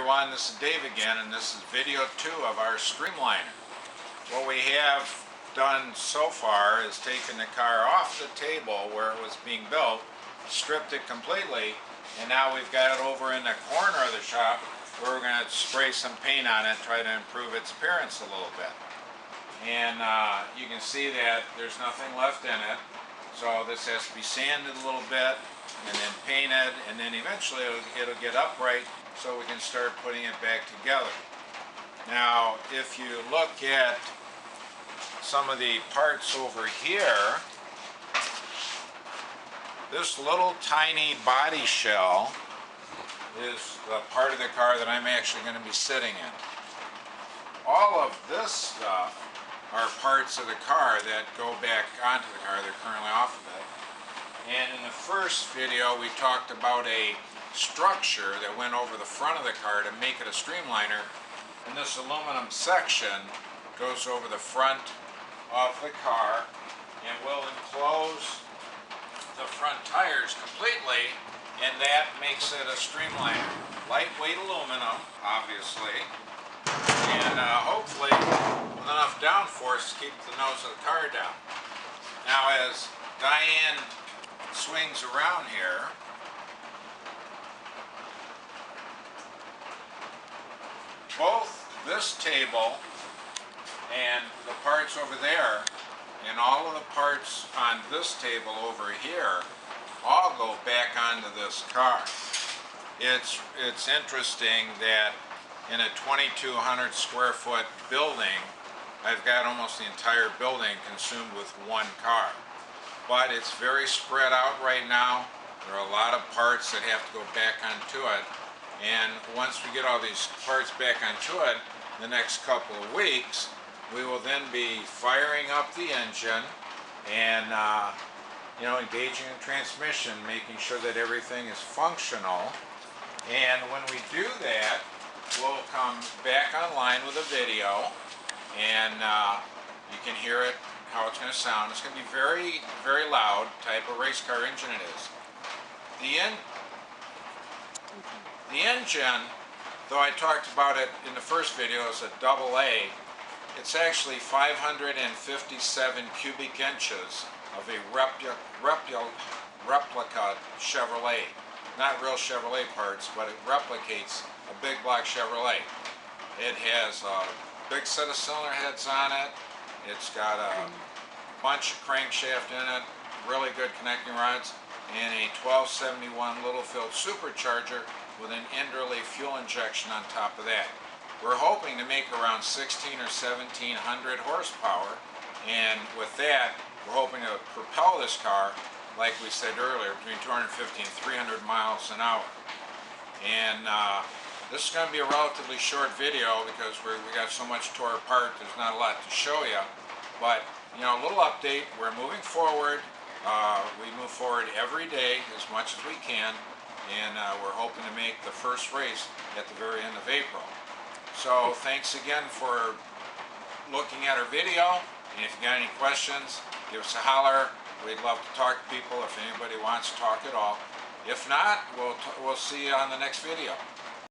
everyone, this is Dave again, and this is video 2 of our Streamliner. What we have done so far is taken the car off the table where it was being built, stripped it completely, and now we've got it over in the corner of the shop where we're going to spray some paint on it, try to improve its appearance a little bit. And you can see that there's nothing left in it, so this has to be sanded a little bit and then painted, and then eventually it'll get upright so we can start putting it back together. Now if you look at some of the parts over here, this little tiny body shell is the part of the car that I'm actually going to be sitting in. All of this stuff are parts of the car that go back onto the car. They're currently off of it. And in the first video we talked about a structure that went over the front of the car to make it a Streamliner, and this aluminum section goes over the front of the car and will enclose the front tires completely, and that makes it a Streamliner. Lightweight aluminum, obviously, and hopefully with enough downforce to keep the nose of the car down. Now as Diane swings around here, both this table and the parts over there and all of the parts on this table over here all go back onto this car. It's interesting that in a 2,200 square foot building, I've got almost the entire building consumed with one car. But it's very spread out right now. There are a lot of parts that have to go back onto it. And once we get all these parts back onto it, the next couple of weeks, we will then be firing up the engine and engaging the transmission, making sure that everything is functional. And when we do that, we'll come back online with a video, and you can hear it, how it's going to sound. It's going to be very, very loud type of race car engine it is. The engine, though I talked about it in the first video as a AA, it's actually 557 cubic inches of a replica Chevrolet. Not real Chevrolet parts, but it replicates a big block Chevrolet. It has a big set of cylinder heads on it. It's got a bunch of crankshaft in it, really good connecting rods, and a 1271 Littlefield supercharger with an Enderley fuel injection on top of that. We're hoping to make around 16 or 1700 horsepower, and with that we're hoping to propel this car, like we said earlier, between 250 and 300 miles an hour. And this is going to be a relatively short video because we got so much tore apart, there's not a lot to show you. But a little update, we're moving forward. We move forward every day as much as we can, and we're hoping to make the first race at the very end of April. So thanks again for looking at our video, and if you got any questions, give us a holler. We'd love to talk to people if anybody wants to talk at all. If not, we'll see you on the next video.